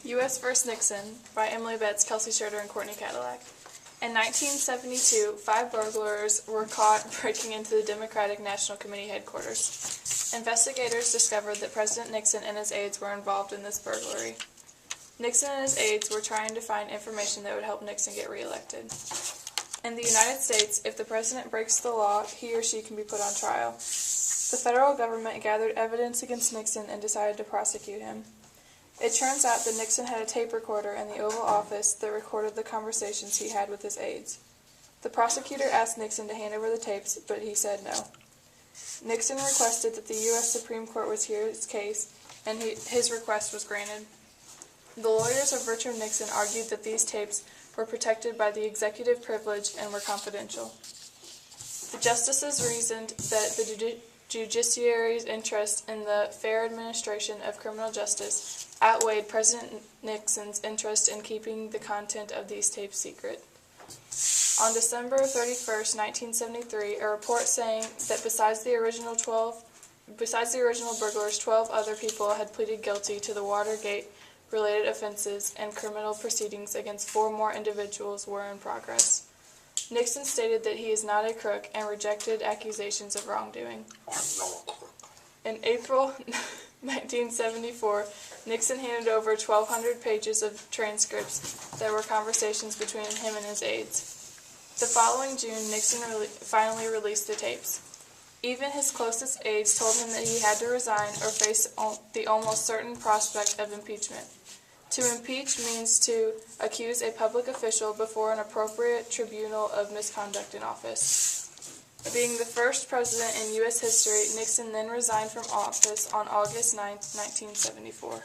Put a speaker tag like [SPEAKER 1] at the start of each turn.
[SPEAKER 1] U.S. vs. Nixon by Emily Betts, Kelsey Schroeder, and Courtney Cadillac. In 1972, 5 burglars were caught breaking into the Democratic National Committee headquarters. Investigators discovered that President Nixon and his aides were involved in this burglary. Nixon and his aides were trying to find information that would help Nixon get reelected. In the United States, if the president breaks the law, he or she can be put on trial. The federal government gathered evidence against Nixon and decided to prosecute him. It turns out that Nixon had a tape recorder in the Oval Office that recorded the conversations he had with his aides. The prosecutor asked Nixon to hand over the tapes, but he said no. Nixon requested that the U.S. Supreme Court would hear his case, and his request was granted. The lawyers of Richard Nixon argued that these tapes were protected by the executive privilege and were confidential. The justices reasoned that the judiciary's interest in the fair administration of criminal justice outweighed President Nixon's interest in keeping the content of these tapes secret. On December 31, 1973, a report saying that besides the original burglars, 12 other people had pleaded guilty to the Watergate-related offenses, and criminal proceedings against 4 more individuals were in progress. Nixon stated that he is not a crook and rejected accusations of wrongdoing. In April 1974, Nixon handed over 1,200 pages of transcripts that were conversations between him and his aides. The following June, Nixon finally released the tapes. Even his closest aides told him that he had to resign or face the almost certain prospect of impeachment. To impeach means to accuse a public official before an appropriate tribunal of misconduct in office. Being the first president in U.S. history, Nixon then resigned from office on August 9, 1974.